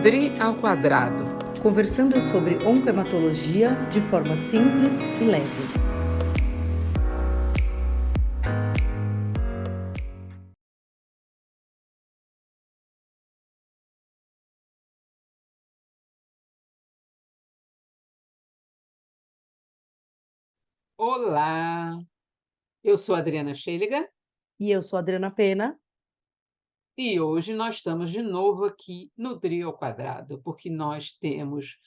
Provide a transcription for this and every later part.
Dri ao quadrado. Conversando sobre oncohematologia de forma simples e leve. Olá, eu sou a Adriana Schelliger E eu sou a Adriana Pena. e hoje nós estamos de novo aqui no Dri ao quadrado, porque nós temos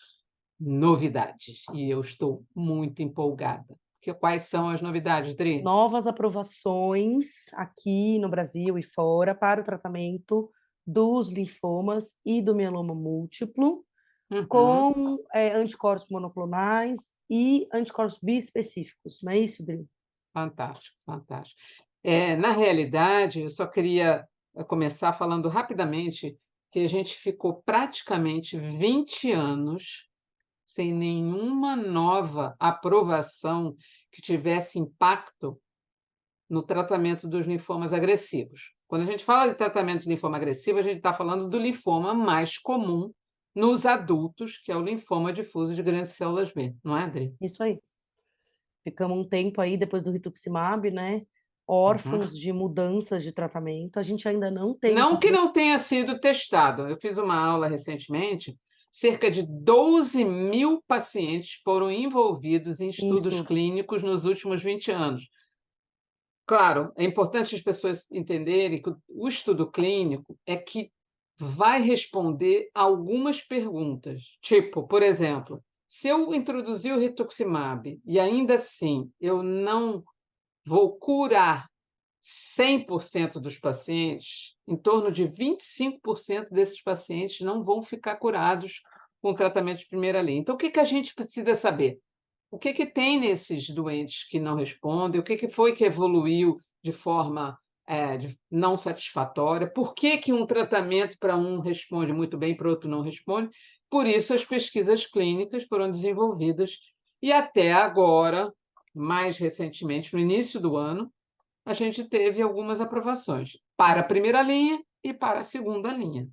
novidades e eu estou muito empolgada. Quais são as novidades, Dri? Novas aprovações aqui no Brasil e fora para o tratamento dos linfomas e do mieloma múltiplo, Uhum, com anticorpos monoclonais e anticorpos bispecíficos, não é isso, Dri? fantástico, fantástico. Na realidade, eu só queria começar falando rapidamente que a gente ficou praticamente 20 anos sem nenhuma nova aprovação que tivesse impacto no tratamento dos linfomas agressivos. Quando a gente fala de tratamento de linfoma agressivo, a gente está falando do linfoma mais comum nos adultos, que é o linfoma difuso de grandes células B, não é, Adri? Isso aí. Ficamos um tempo aí, depois do rituximab, né? Uhum. Órfãos de mudanças de tratamento. A gente ainda não tem uma Não que mudança não tenha sido testado. Eu fiz uma aula recentemente, cerca de 12.000 pacientes foram envolvidos em em estudos estudo. clínicos nos últimos 20 anos. Claro, é importante as pessoas entenderem que o estudo clínico é que vai responder algumas perguntas, tipo, por exemplo, se eu introduzir o rituximab e ainda assim eu não vou curar 100% dos pacientes, em torno de 25% desses pacientes não vão ficar curados com tratamento de primeira linha. Então, o que a gente precisa saber? O que tem nesses doentes que não respondem? O que foi que evoluiu de forma não satisfatória? Por que um tratamento para um responde muito bem, para o outro não responde? Por isso, as pesquisas clínicas foram desenvolvidas e até agora, mais recentemente, no início do ano, a gente teve algumas aprovações para a Isso. primeira linha e para a segunda linha.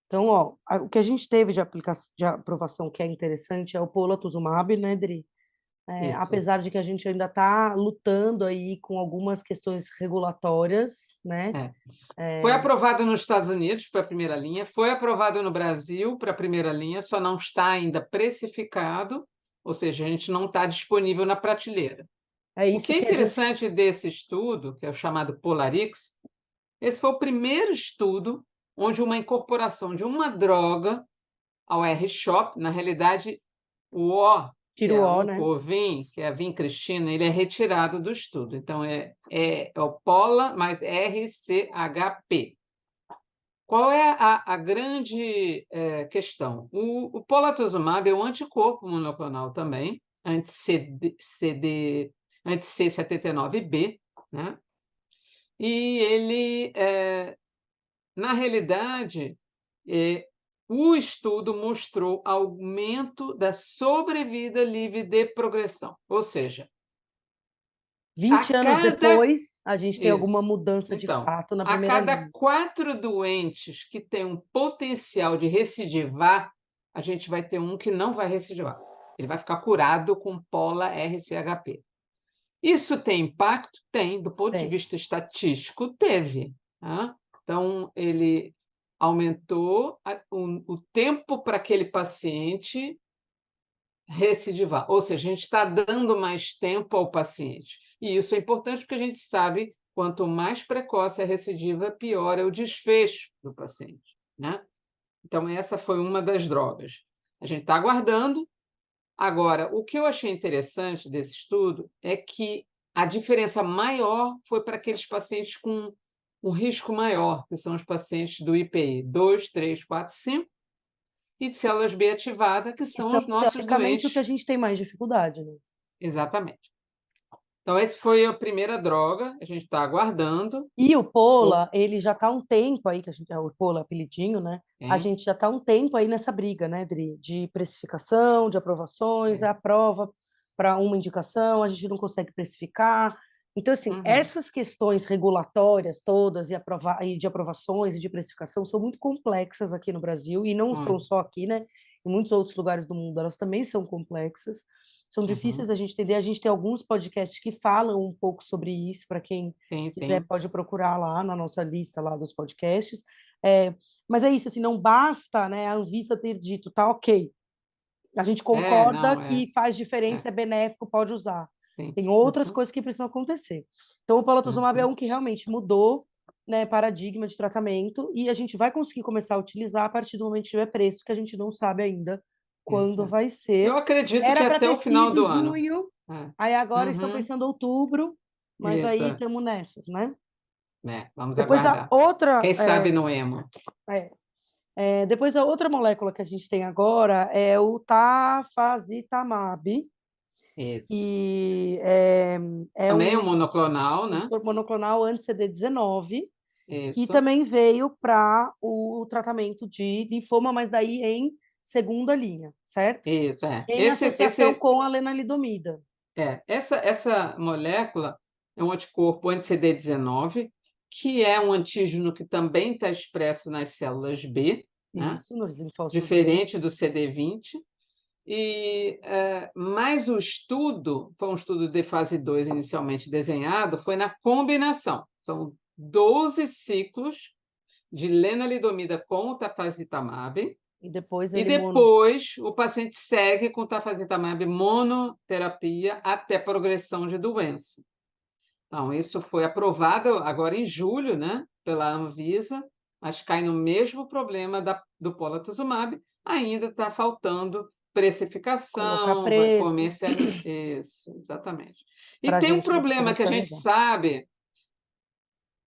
Então, ó, o que a gente teve de aprovação que é interessante é o polatuzumab, né, Dri? Isso. Apesar de que a gente ainda está lutando aí com algumas questões regulatórias, né? É. Foi aprovado nos Estados Unidos para a primeira linha, foi aprovado no Brasil para a primeira linha, só não está ainda precificado, ou seja, a gente não está disponível na prateleira. É O que isso é que a gente. interessante desse estudo, que é o chamado Polarix, esse foi o primeiro estudo onde uma incorporação de uma droga ao R-CHOP, na realidade, o O, que Tiro é a O, né? Uncovin, que é a vincristina, ele é retirado do estudo. Então, é o POLA mais RCHP. Qual é a grande questão? O polatuzumab é um anticorpo monoclonal também, anti-C79B, né? E ele, na realidade, eh, o estudo mostrou aumento da sobrevida livre de progressão, ou seja, a 20 anos cada depois, a gente tem alguma isso. mudança de Então, fato na a primeira cada linha. 4 doentes que têm um potencial de recidivar, a gente vai ter um que não vai recidivar. Ele vai ficar curado com pola-RCHP. Isso tem impacto? Tem. Do ponto de Tem. vista estatístico, teve, tá. Então, ele aumentou o tempo para aquele paciente recidivar, ou seja, a gente está dando mais tempo ao paciente. E isso é importante porque a gente sabe quanto mais precoce a recidiva, pior é o desfecho do paciente, né? Então, essa foi uma das drogas. A gente está aguardando. Agora, o que eu achei interessante desse estudo é que a diferença maior foi para aqueles pacientes com um risco maior, que são os pacientes do IPI 2, 3, 4, 5 e de células B ativada, que Que são são, os nossos teoricamente, o que a doentes. gente tem mais dificuldade, né? Exatamente. Então, esse foi a primeira droga, a gente está aguardando. E o O- Pola, ele já está há um tempo aí, que a gente, o Pola apelidinho, né? A Hein? gente já está há um tempo aí nessa briga, né, Dri? De precificação, de aprovações, É. a prova para uma indicação, a gente não consegue precificar. Então, assim, essas questões regulatórias todas e de aprovações e de precificação são muito complexas aqui no Brasil, e não são só aqui, né? Em muitos outros lugares do mundo, elas também são complexas, são difíceis da gente entender. A gente tem alguns podcasts que falam um pouco sobre isso, para quem Sim, quiser sim. pode procurar lá na nossa lista lá dos podcasts. Mas é isso, assim, não basta, né, a Anvisa ter dito, tá ok, a gente concorda Não, que faz é, diferença, é benéfico, pode usar. sim. Tem outras coisas que precisam acontecer. Então, o polatuzumab é um que realmente mudou, né, paradigma de tratamento, e a gente vai conseguir começar a utilizar a partir do momento que tiver preço, que a gente não sabe ainda quando Exato. vai Eu ser. acredito que Era para até ter o final sido do ano. junho, É. aí agora estão Uhum. pensando outubro, mas aí Exato. estamos nessas, né? Vamos Depois a aguardar. outra, Quem sabe no emo. depois a outra molécula que a gente tem agora é o tafasitamab, Isso. que é Também é um um monoclonal, né? inibidor monoclonal anti-CD19, que Isso. também veio para o tratamento de linfoma, mas daí em segunda linha, certo? Isso, é. Em associação com a lenalidomida. Essa molécula é um anticorpo anti-CD19, que é um antígeno que também está expresso nas células B, né? Isso, nos linfócitos B. Diferente do CD20. Mas o estudo, foi um estudo de fase 2 inicialmente desenhado, foi na combinação. São 12 ciclos de lenalidomida com o tafasitamab, E depois e ele depois o paciente segue com tafasitamab monoterapia até progressão de doença. Então, isso foi aprovado agora em julho, né, pela Anvisa, mas cai no mesmo problema do polatuzumab, ainda está faltando colocar precificação, vai preço comercializar. Isso, exatamente. E para a tem um gente problema que a gente comercializar. sabe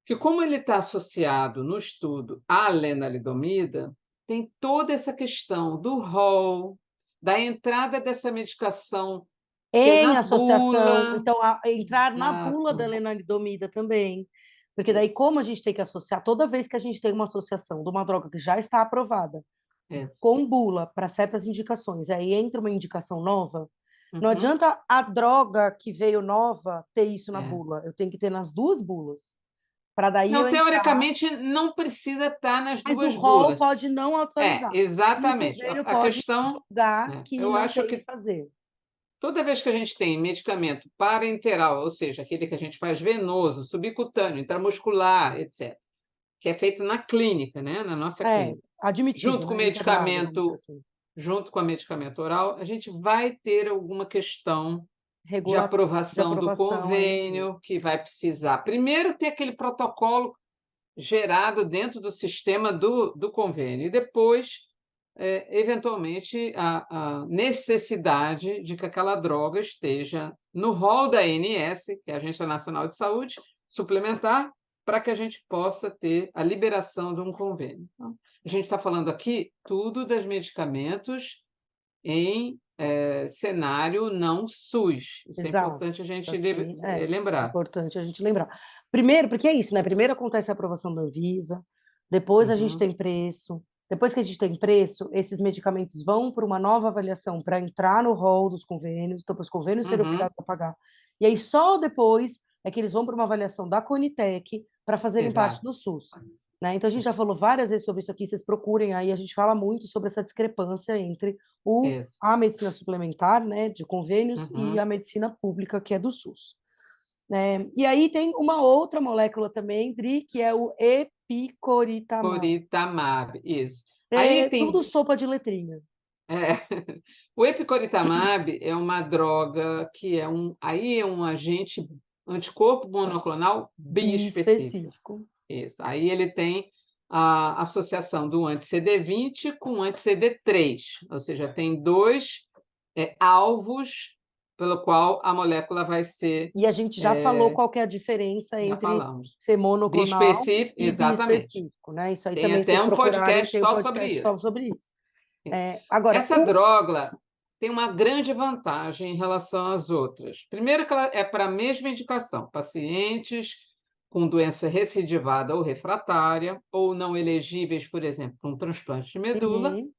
que, como ele está associado no estudo à lenalidomida, tem toda essa questão do rol, da entrada dessa medicação Em na associação, bula. então, entrar na bula da Exato. lenalidomida também. Porque daí, Isso, como a gente tem que associar, toda vez que a gente tem uma associação de uma droga que já está aprovada isso. com bula para certas indicações, aí entra uma indicação nova, não Uhum. adianta a droga que veio nova ter isso na É. bula. Eu tenho que ter nas duas bulas. Para daí Não, eu entrar, teoricamente, não precisa estar nas mas o duas rol bulas. pode não autorizar. E o Exatamente. convênio A pode questão, julgar que eu não acho tem que que fazer. toda vez que a gente tem medicamento parenteral, ou seja, aquele que a gente faz venoso, subcutâneo, intramuscular, etc., que é feito na clínica, né, na nossa clínica, Admitido, junto com o né? Internado, vamos dizer medicamento, assim. junto com a medicamento oral, a gente vai ter alguma questão de De aprovação do aprovação aí. convênio, que vai precisar, primeiro, ter aquele protocolo gerado dentro do sistema do convênio, e depois, eventualmente, a necessidade de que aquela droga esteja no rol da ANS, que é a Agência Nacional de Saúde, suplementar, para que a gente possa ter a liberação de um convênio. Então, a gente está falando aqui tudo dos medicamentos em cenário não SUS. Isso é Exato. importante a Isso gente aqui é lembrar. importante a gente lembrar. Primeiro, porque é isso, né? Primeiro acontece a aprovação da Anvisa, depois a gente Uhum, tem preço. Depois que a gente tem preço, esses medicamentos vão para uma nova avaliação para entrar no rol dos convênios, então para os convênios serem uhum, obrigados a pagar. E aí só depois é que eles vão para uma avaliação da Conitec para fazerem parte exato. do SUS. Né? Então a gente já falou várias vezes sobre isso aqui, vocês procurem aí, a gente fala muito sobre essa discrepância entre Isso. a medicina suplementar, né, de convênios, e Uhum. a medicina pública, que é do SUS. E aí tem uma outra molécula também, Dri, que é o epicoritamab. Coritamab, isso. Aí É tem. tudo sopa de letrinha. é, o epicoritamab é uma droga que aí é um agente anticorpo monoclonal biespecífico. Bispecífico. Isso. Aí ele tem a associação do anti-CD20 com o anti-CD3, ou seja, tem dois alvos pelo qual a molécula vai ser. E a gente já falou qual que é a diferença Já entre falamos. ser monoclonal Bispecífico, e exatamente. biespecífico, né? Isso aí Tem também, até vocês um procurarem, podcast tem um só sobre podcast só isso. sobre isso. Isso. Agora, Essa droga tem uma grande vantagem em relação às outras. Primeiro, que ela é para a mesma indicação, pacientes com doença recidivada ou refratária, ou não elegíveis, por exemplo, para um transplante de medula. Uhum.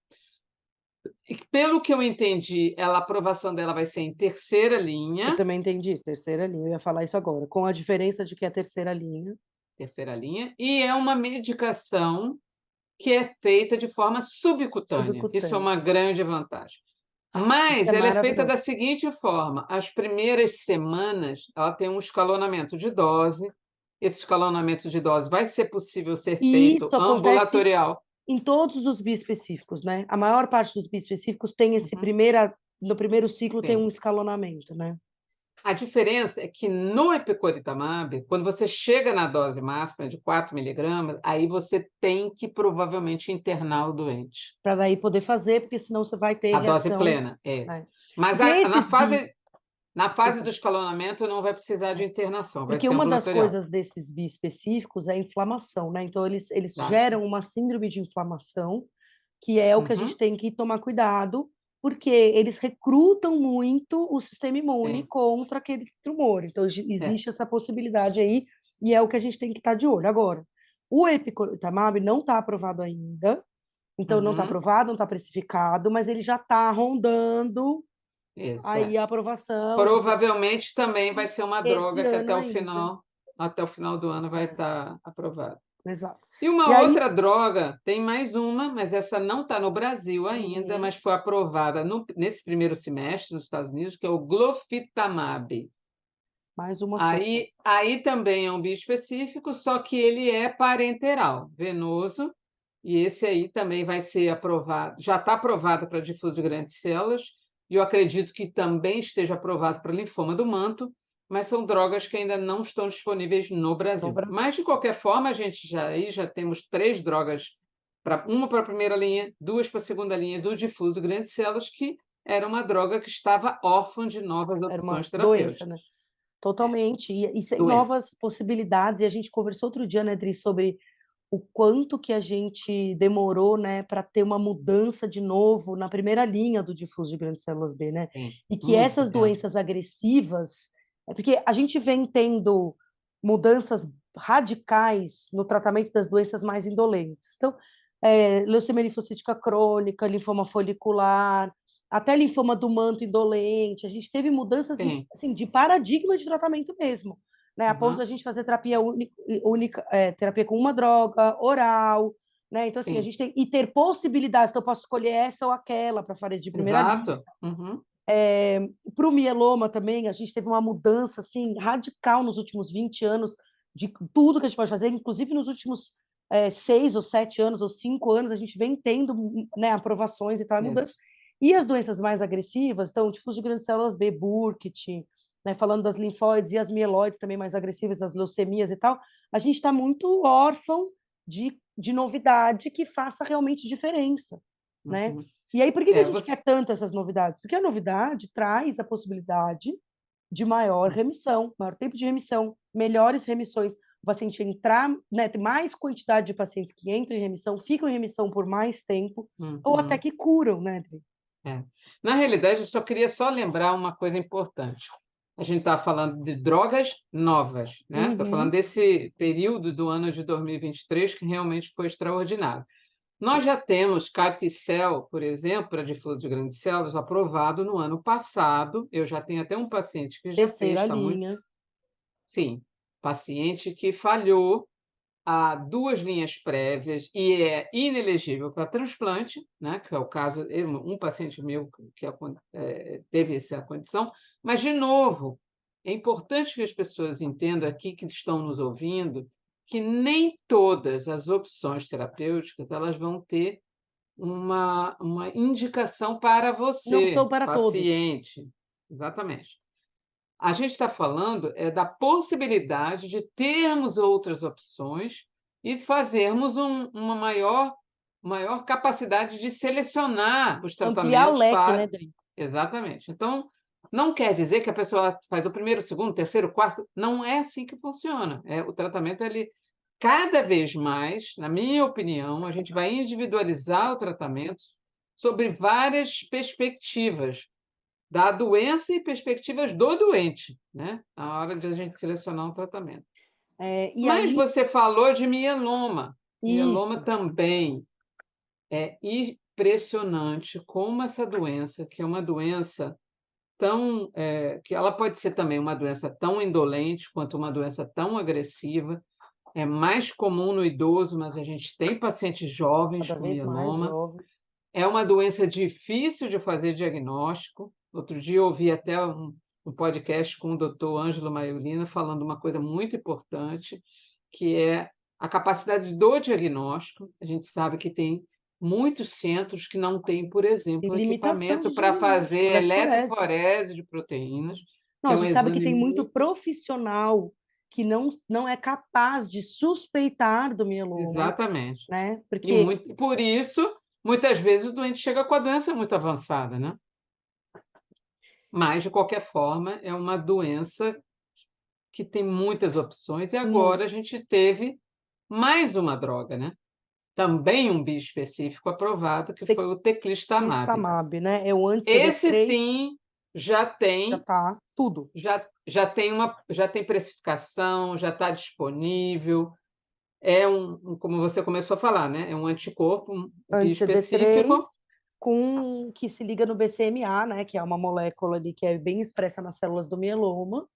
E pelo que eu entendi, a aprovação dela vai ser em terceira Eu linha, também entendi isso, terceira linha, eu ia falar isso agora, com a diferença de que a terceira linha, e é uma medicação que é feita de forma subcutânea. Isso é subcutânea. uma grande vantagem. Isso é Mas ela é feita da maravilhoso. seguinte forma: as primeiras semanas, ela tem um escalonamento de dose. Esse escalonamento de dose vai ser possível ser E feito isso acontece ambulatorial. em todos os biespecíficos, né, a maior parte dos biespecíficos tem esse Uhum, primeira no primeiro ciclo tem sim. um escalonamento, né. A diferença é que no epcoritamab, quando você chega na dose máxima de 4 miligramas, aí você tem que provavelmente internar o doente. Para daí poder fazer, porque senão você vai ter A dose reação, plena, é. né. Mas Porque a esses bi na fase do desculpa. escalonamento não vai precisar de É. internação, vai Porque ser uma das ambulatorial. coisas desses biespecíficos é a inflamação, né, então eles Exato. geram uma síndrome de inflamação, que é o que a gente Uhum, tem que tomar cuidado, porque eles recrutam muito o sistema imune sim, contra aquele tumor, então é. existe essa possibilidade aí, e é o que a gente tem que estar de olho. Agora, o epcoritamab não está aprovado ainda, então não está Uhum, aprovado, não está precificado, mas ele já está rondando isso, aí é. a aprovação, já foi Provavelmente também vai ser uma esse droga que ano ainda. até o final do ano vai É, estar aprovada. exato. E uma E aí outra droga, tem mais uma, mas essa não está no Brasil ainda, uhum. mas foi aprovada nesse primeiro semestre nos Estados Unidos, que é o glofitamab. Mais uma sopa. Aí também é um biespecífico, só que ele é parenteral, venoso, e esse aí também vai ser aprovado, já está aprovado para difuso de grandes células, e eu acredito que também esteja aprovado para linfoma do manto, mas são drogas que ainda não estão disponíveis no No Brasil. Brasil. Mas, de qualquer forma, a gente já temos 3 drogas, uma para a primeira linha, 2 para a segunda linha do difuso de grandes células, que era uma droga que estava órfã de novas Era uma opções doença, né. terapêuticas. É, Totalmente. E sem doença. novas possibilidades, e a gente conversou outro dia, né, Dri, sobre o quanto que a gente demorou, né, para ter uma mudança de novo na primeira linha do difuso de grandes células B, né. Sim, E que muito essas tempo. doenças agressivas porque a gente vem tendo mudanças radicais no tratamento das doenças mais indolentes. Então, leucemia linfocítica crônica, linfoma folicular, até linfoma do manto indolente, a gente teve mudanças, Sim, assim, de paradigma de tratamento mesmo, né, a ponto aham, da gente fazer terapia única, terapia com uma droga, oral, né, então assim, a sim, gente tem e ter possibilidades, então eu posso escolher essa ou aquela para fazer de primeira linha. exato. Uhum, Para o mieloma também, a gente teve uma mudança, assim, radical nos últimos 20 anos, de tudo que a gente pode fazer, inclusive nos últimos, 6 ou 7 anos, ou 5 anos, a gente vem tendo, né, aprovações e tal, mudanças. isso. E as doenças mais agressivas, então, difuso de grandes células B, Burkitt, né, falando das linfóides e as mieloides também mais agressivas, as leucemias e tal, a gente está muito órfão de novidade que faça realmente diferença, né. Uhum. E aí, por que que a É, gente você quer tanto essas novidades? Porque a novidade traz a possibilidade de maior remissão, maior tempo de remissão, melhores remissões. O paciente entrar, né, ter mais quantidade de pacientes que entram em remissão, ficam em remissão por mais tempo, ou até uhum, que curam, né, Dri? é. Na realidade, eu só queria lembrar uma coisa importante. A gente está falando de drogas novas, né, estou falando Uhum. desse período do ano de 2023 que realmente foi extraordinário. Nós já temos Caticel, por exemplo, para difuso de grandes células, aprovado no ano passado. Eu já tenho até um paciente que já fez, Terceira está muito. linha. Sim, paciente que falhou a 2 linhas prévias e é inelegível para transplante, né, que é o caso, um paciente meu teve essa condição, mas, de novo, é importante que as pessoas entendam aqui, que estão nos ouvindo, que nem todas as opções terapêuticas elas vão ter uma indicação para Não sou você, para todos. paciente. Exatamente. A gente está falando da possibilidade de termos outras opções e fazermos uma maior capacidade de selecionar os Ampliar o tratamentos leque, né, para. Dri? Exatamente. Então, não quer dizer que a pessoa faz o primeiro, o segundo, o terceiro, o quarto. Não é assim que funciona. O tratamento, ele, cada vez mais, na minha opinião, a gente vai individualizar o tratamento sobre várias perspectivas da doença e perspectivas do doente, né, na hora de a gente selecionar um tratamento. E Mas aí você falou de mieloma. Mieloma isso. também. impressionante como essa doença, que é uma doença tão, que ela pode ser também uma doença tão indolente quanto uma doença tão agressiva, é mais comum no idoso, mas a gente tem pacientes jovens Cada com vez mais mieloma. jovens. É uma doença difícil de fazer diagnóstico. Outro dia eu ouvi até um podcast com o doutor Ângelo Maiolino falando uma coisa muito importante, que é a capacidade do diagnóstico. A gente sabe que tem muitos centros que não têm, por Tem exemplo, limitação equipamento de para diagnóstico, fazer eletroforese. eletroforese de proteínas, Não, que a é um gente sabe que exame tem muito muito profissional que não é capaz de suspeitar do mieloma, exatamente. né? E Porque muito por isso, muitas vezes o doente chega com a doença muito avançada, né. Mas, de qualquer forma, é uma doença que tem muitas opções e agora a muitos gente teve mais uma droga, né, também um bispecífico aprovado, que foi o teclistamab. teclistamab, né? É o Esse anti-CD3, sim já tá tudo. já tem precificação, já está disponível, é como você começou a falar, né, é um anticorpo Anti-CD3 bispecífico. com que se liga no BCMA, né? Que é uma molécula ali que é bem expressa nas células do mieloma.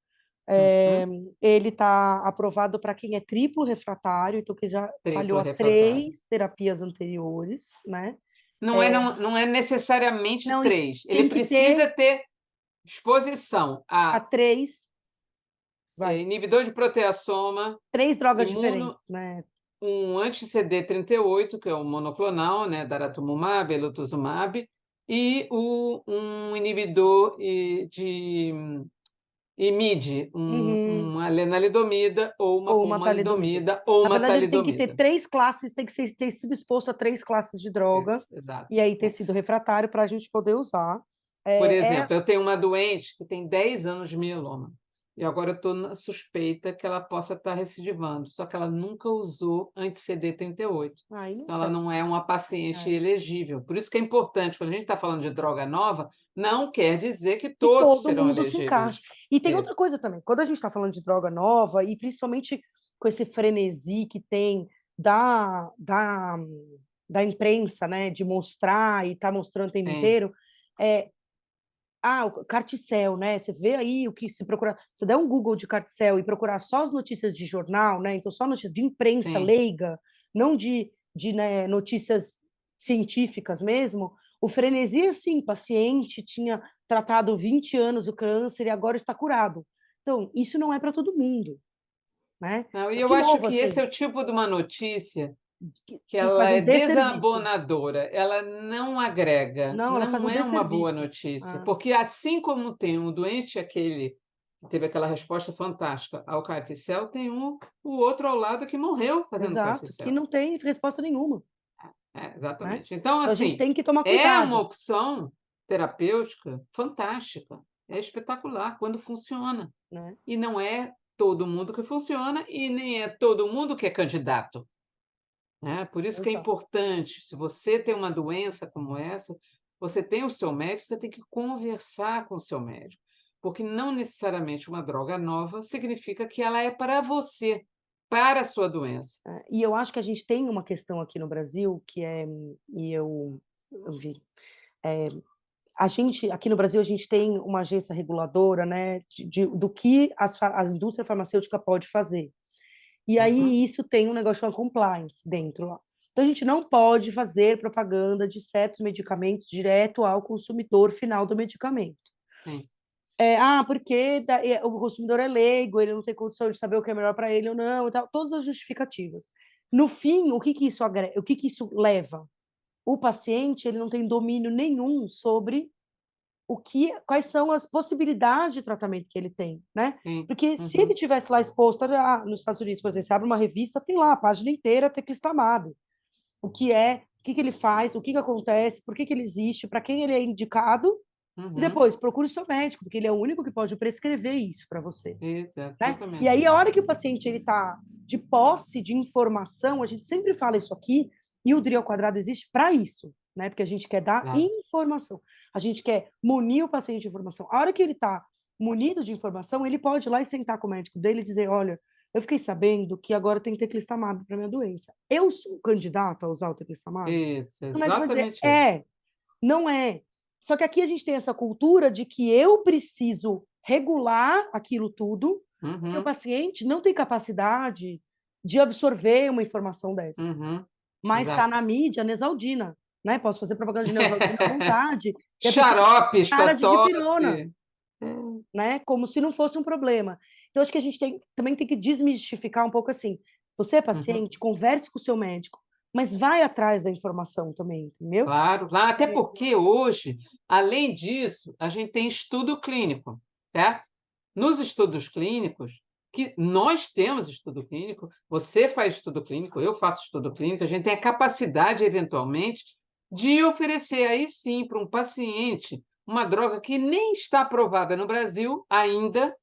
Uhum. Ele está aprovado para quem é triplo refratário, então que já Triplo falhou a refratário. 3 terapias anteriores, né? Não é necessariamente Não, e 3. Ele tem que ter precisa ter exposição a a, 3, vai, inibidor de proteasoma, 3 drogas imuno diferentes, né? um anti-CD38, que é o monoclonal, né, daratumumab, elotuzumab, e um inibidor de IMID, Uhum. uma lenalidomida ou uma Ou uma talidomida. pomalidomida ou Na uma verdade, ele tem que ter talidomida. 3 classes, tem que ter sido exposto a 3 classes de droga, Isso, exato. e aí ter É. sido refratário para a gente poder usar. Por É, exemplo, eu tenho uma doente que tem 10 anos de mieloma, e agora eu estou na suspeita que ela possa estar recidivando, só que ela nunca usou anti-CD38, aí não então ela serve. não é uma paciente É. elegível. Por isso que é importante, quando a gente está falando de droga nova, não quer dizer que E todos todo serão mundo se elegíveis. encaixa. E tem outra Isso. coisa também, quando a gente está falando de droga nova, e principalmente com esse frenesi que tem da, da, da imprensa, né, de mostrar e tá mostrando o tempo Sim, inteiro, o Carticel, né? Você vê aí o que se procurar. Você der um Google de Carticel e procurar só as notícias de jornal, né? Então, só notícias de imprensa sim. leiga, não de né, notícias científicas mesmo. O frenesi, assim, paciente tinha tratado 20 anos o câncer e agora está curado. Então, isso não é para todo mundo, né? Não, e Então, eu de acho novo, que esse assim, é o tipo de uma notícia que que ela faz um é desserviço. desabonadora, ela não agrega, Não, ela faz não um é uma boa desserviço. notícia, Ah, porque assim como tem um doente aquele que teve aquela resposta fantástica ao CAR-T-cell, tem o outro ao lado que morreu fazendo exato, que CAR-T-cell. não tem resposta nenhuma, É, né? exatamente. Então, Então, a gente assim, tem que tomar é uma cuidado, opção terapêutica fantástica, é espetacular quando funciona. né? E não é todo mundo que funciona e nem é todo mundo que é candidato. Né, por isso que é Exato. importante, se você tem uma doença como essa, você tem o seu médico, você tem que conversar com o seu médico, porque não necessariamente uma droga nova significa que ela é para você, para a sua doença. E eu acho que a gente tem uma questão aqui no Brasil que é, e eu vi, eh, a gente aqui no Brasil a gente tem uma agência reguladora, né, do que a indústria farmacêutica pode fazer. E Uhum, aí isso tem um negócio chamado compliance dentro lá. Então a gente não pode fazer propaganda de certos medicamentos direto ao consumidor final do medicamento. sim. Porque o consumidor é leigo, ele não tem condição de saber o que é melhor para ele ou não, e tal, todas as justificativas. No fim, o que que isso leva? O paciente ele não tem domínio nenhum sobre quais são as possibilidades de tratamento que ele tem, né? Sim. Porque se ele Uhum, tivesse lá exposto, nos Estados Unidos, por exemplo, você abre uma revista, tem lá a página inteira teclistamab. O que que ele faz, o que que acontece, por que que ele existe, para quem ele é indicado, e uhum. depois procure o seu médico, porque ele é o único que pode prescrever isso para você, né? E Exatamente. aí a hora que o paciente ele está de posse de informação, a gente sempre fala isso aqui, e o DRI ao quadrado existe para isso, né? Porque a gente quer dar Exato. informação, a gente quer munir o paciente de informação. A hora que ele está munido de informação, ele pode ir lá e sentar com o médico dele e dizer, olha, Eu fiquei sabendo que agora tem teclistamab para minha doença. Eu sou candidata a usar o teclistamab? Isso, O médico vai dizer, exatamente isso. não é. Só que aqui a gente tem essa cultura de que eu preciso regular aquilo tudo, porque o Uhum, paciente não tem capacidade de absorver uma informação dessa. uhum, Mas está exato. na mídia Neosaldina, né? Posso fazer propaganda de Neosaldina à vontade, e a pessoa Xaropes cara para de dipirona, tosse. né? Como se não fosse um problema. Então, acho que a gente também tem que desmistificar um pouco assim. Você é Uhum. paciente, converse com o seu médico, mas vai atrás da informação também, entendeu? Claro, claro, até porque hoje, além disso, a gente tem estudo clínico, certo? Nos estudos clínicos, que nós temos estudo clínico, você faz estudo clínico, eu faço estudo clínico, a gente tem a capacidade, eventualmente, de oferecer aí sim para um paciente uma droga que nem está aprovada no Brasil ainda,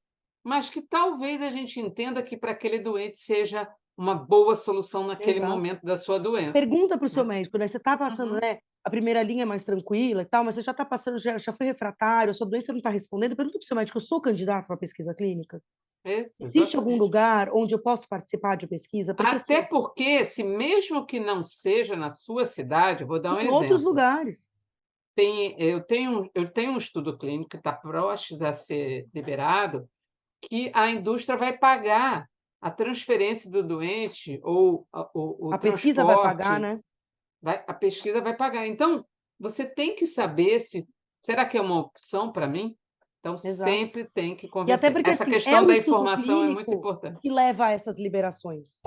mas que talvez a gente entenda que para aquele doente seja uma boa solução naquele Exato. momento da sua doença, Pergunta para o seu né? médico, né? Você está passando, Uhum. né? A primeira linha é mais tranquila e tal, mas você já está passando, já foi refratário, a sua doença não está respondendo. Pergunta para o seu médico, eu sou candidato a uma pesquisa clínica? Isso, Existe algum exatamente. lugar onde eu posso participar de pesquisa? Porque, Até assim, porque, se mesmo que não seja na sua cidade, vou dar um em outros exemplo. lugares. Eu tenho um estudo clínico que está próximo a ser liberado, que a indústria vai pagar a transferência do doente ou o A pesquisa vai pagar, transporte, né? a pesquisa vai pagar. Então, você tem que saber se será que é uma opção para mim? Então, Exato. sempre tem que E até conversar. porque, Essa assim, é questão o da estudo informação é muito clínico importante. que leva a essas liberações,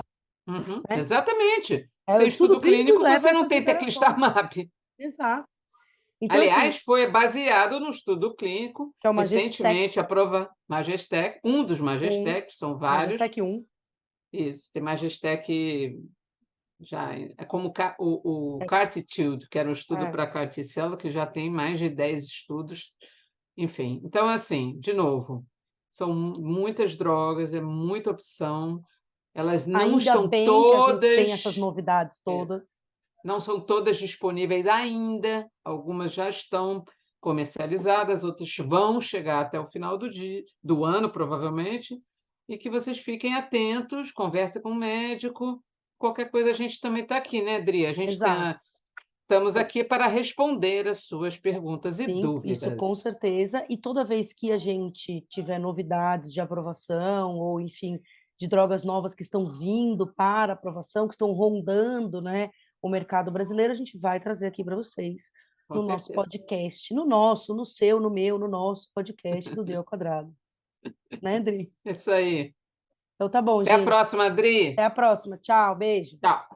Uhum, né? exatamente. É o Sem estudo estudo clínico que clínico, leva a você não essas tem liberações. teclistamab. Exato. Então, assim, Aliás, foi baseado no estudo clínico, que é o Magestec recentemente aprova Magestec, um dos 1, Magestecs, são vários. Magestec 1. Isso, tem Magestec já é como o É, Cartitude, que era um estudo é. para carticela, que já tem mais de 10 estudos, enfim. Então, assim, de novo, são muitas drogas, é muita opção, elas não Ainda estão bem que a gente tem essas todas novidades é, todas. não são todas disponíveis ainda, algumas já estão comercializadas, outras vão chegar até o final do ano, provavelmente, e que vocês fiquem atentos, converse com o médico. Qualquer coisa, a gente também está aqui, né, Dri? Exato. Estamos aqui para responder as suas perguntas e Sim, isso com dúvidas. certeza. E toda vez que a gente tiver novidades de aprovação ou, enfim, de drogas novas que estão vindo para aprovação, que estão rondando, né, o mercado brasileiro, a gente vai trazer aqui para vocês Com no nosso certeza. podcast, no nosso, no seu, no meu, no nosso podcast do Dri ao Quadrado, né, Dri? É isso aí. Então tá bom, Até a gente. próxima, Dri. Até a próxima. Tchau, beijo. Tchau.